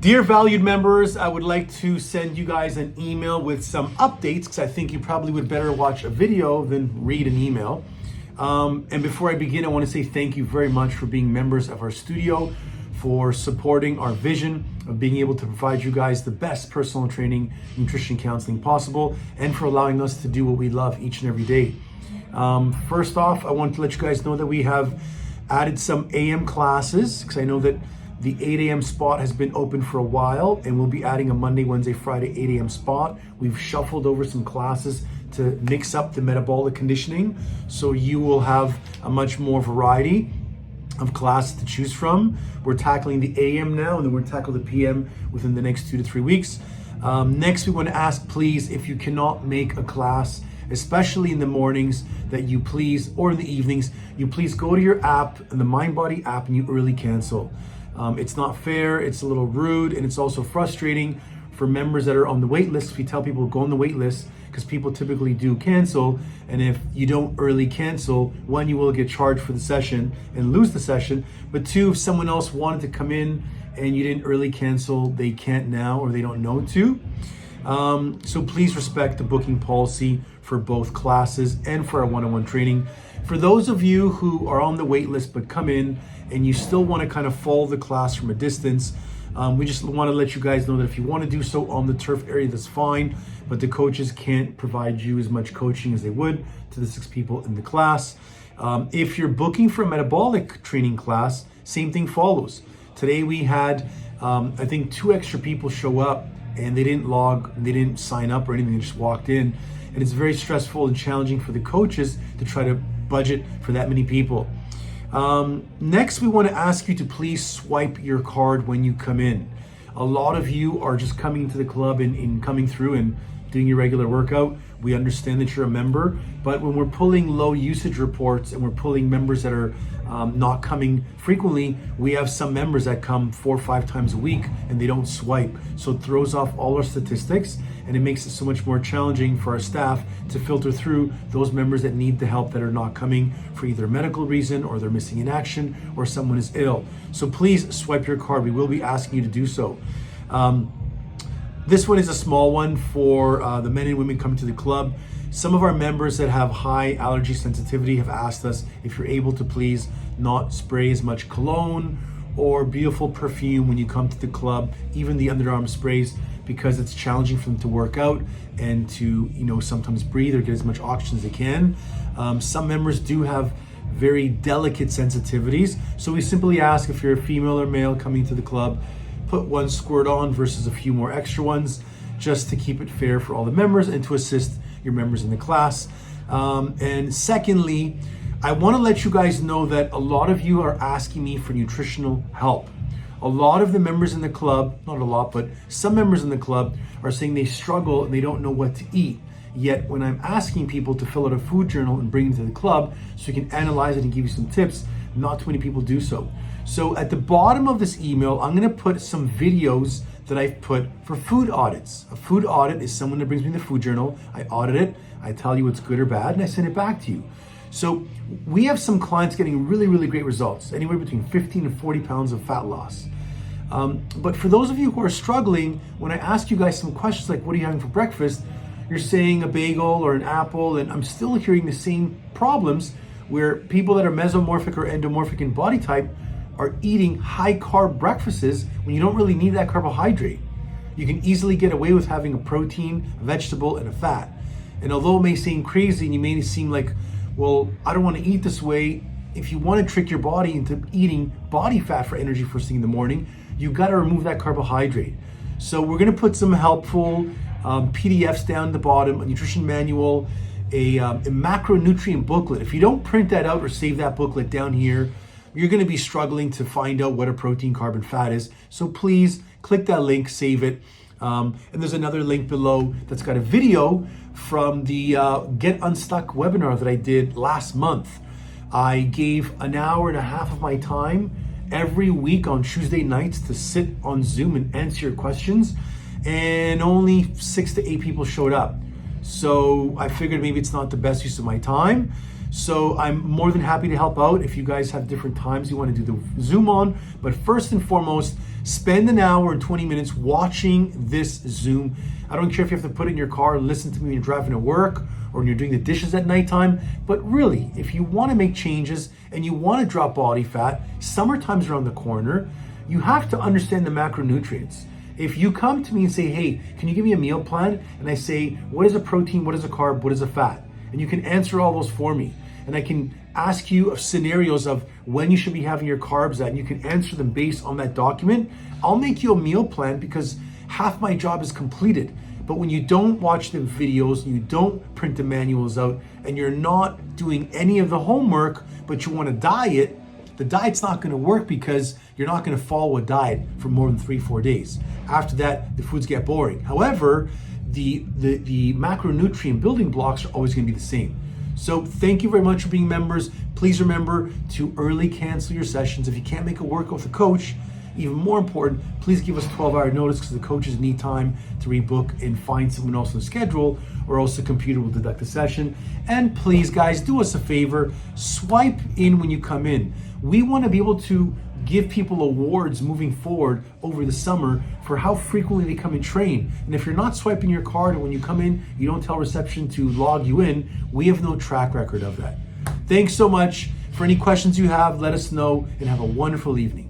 Dear valued members, I would like to send you guys an email with some updates because I think you probably would better watch a video than read an email. And before I begin, I want to say thank you very much for being members of our studio, for supporting our vision of being able to provide you guys the best personal training, nutrition counseling possible, and for allowing us to do what we love each and every day. First off, I want to let you guys know that we have added some AM classes because I know that the 8 a.m. spot has been open for a while, and we'll be adding a Monday, Wednesday, Friday 8 a.m. spot. We've shuffled over some classes to mix up the metabolic conditioning, so you will have a much more variety of classes to choose from. We're tackling the AM now, and then we're tackle the PM within the next 2 to 3 weeks. Next, we want to ask, please, if you cannot make a class, especially in the mornings, that you please, or in the evenings, you please go to your app, the MindBody app, and you early cancel. It's not fair, it's a little rude, and it's also frustrating for members that are on the wait list. If you tell people go on the wait list, because people typically do cancel, and if you don't early cancel, one, you will get charged for the session and lose the session, but two, if someone else wanted to come in and you didn't early cancel, they can't now, or they don't know to. So please respect the booking policy for both classes and for our one-on-one training. For those of you who are on the wait list but come in and you still want to kind of follow the class from a distance, we just want to let you guys know that if you want to do so on the turf area, that's fine, but the coaches can't provide you as much coaching as they would to the 6 people in the class. If you're booking for a metabolic training class, same thing follows. Today we had, I think 2 extra people show up, and they didn't log, they didn't sign up or anything, they just walked in. And it's very stressful and challenging for the coaches to try to budget for that many people. Next, we want to ask you to please swipe your card when you come in. A lot of you are just coming to the club and coming through and doing your regular workout. We understand that you're a member, but when we're pulling low usage reports and we're pulling members that are not coming frequently, we have some members that come 4 or 5 times a week and they don't swipe. So it throws off all our statistics, and it makes it so much more challenging for our staff to filter through those members that need the help that are not coming for either a medical reason, or they're missing in action, or someone is ill. So please swipe your card. We will be asking you to do so. This one is a small one for the men and women coming to the club. Some of our members that have high allergy sensitivity have asked us if you're able to please not spray as much cologne or beautiful perfume when you come to the club, even the underarm sprays, because it's challenging for them to work out and to, sometimes breathe or get as much oxygen as they can. Some members do have very delicate sensitivities, so we simply ask, if you're a female or male coming to the club, put 1 squirt on versus a few more extra ones, just to keep it fair for all the members and to assist your members in the class. And secondly, I want to let you guys know that a lot of you are asking me for nutritional help. A lot of the members in the club, not a lot, but some members in the club are saying they struggle and they don't know what to eat. Yet when I'm asking people to fill out a food journal and bring it to the club so we can analyze it and give you some tips, not too many people do so. So at the bottom of this email, I'm going to put some videos that I've put for food audits. A food audit is someone that brings me the food journal. I audit it, I tell you what's good or bad, and I send it back to you. So we have some clients getting really, really great results, anywhere between 15 and 40 pounds of fat loss. But for those of you who are struggling, when I ask you guys some questions like, what are you having for breakfast? You're saying a bagel or an apple, and I'm still hearing the same problems where people that are mesomorphic or endomorphic in body type are eating high carb breakfasts when you don't really need that carbohydrate. You can easily get away with having a protein, a vegetable, and a fat. And although it may seem crazy and you may seem like, well, I don't want to eat this way, if you want to trick your body into eating body fat for energy first thing in the morning, you've got to remove that carbohydrate. So we're going to put some helpful PDFs down at the bottom, a nutrition manual, a macronutrient booklet. If you don't print that out or save that booklet down here, you're going to be struggling to find out what a protein, carb, and fat is. So please click that link, save it. And there's another link below that's got a video from the Get Unstuck webinar that I did last month. I gave an hour and a half of my time every week on Tuesday nights to sit on Zoom and answer your questions, and only 6 to 8 people showed up. So I figured maybe it's not the best use of my time. So I'm more than happy to help out if you guys have different times you want to do the Zoom on. But first and foremost, Spend an hour and 20 minutes watching this Zoom. I don't care if you have to put it in your car, listen to me when you're driving to work or when you're doing the dishes at nighttime. But really, if you want to make changes and you want to drop body fat, summertime's around the corner, you have to understand the macronutrients. If you come to me and say, hey, can you give me a meal plan? And I say, what is a protein, what is a carb, what is a fat? And you can answer all those for me. And I can ask you of scenarios of when you should be having your carbs at, and you can answer them based on that document. I'll make you a meal plan because half my job is completed. But when you don't watch the videos, you don't print the manuals out, and you're not doing any of the homework, but you want to diet, the diet's not going to work because you're not going to follow a diet for more than 3-4 days. After that, the foods get boring. However, the macronutrient building blocks are always going to be the same. So thank you very much for being members. Please remember to early cancel your sessions. If you can't make it work with a coach, even more important, please give us 12-hour notice because the coaches need time to rebook and find someone else on the schedule, or else the computer will deduct the session. And please, guys, do us a favor, swipe in when you come in. We want to be able to give people awards moving forward over the summer for how frequently they come and train. And if you're not swiping your card and when you come in, you don't tell reception to log you in, we have no track record of that. Thanks so much. For any questions you have, let us know, and have a wonderful evening.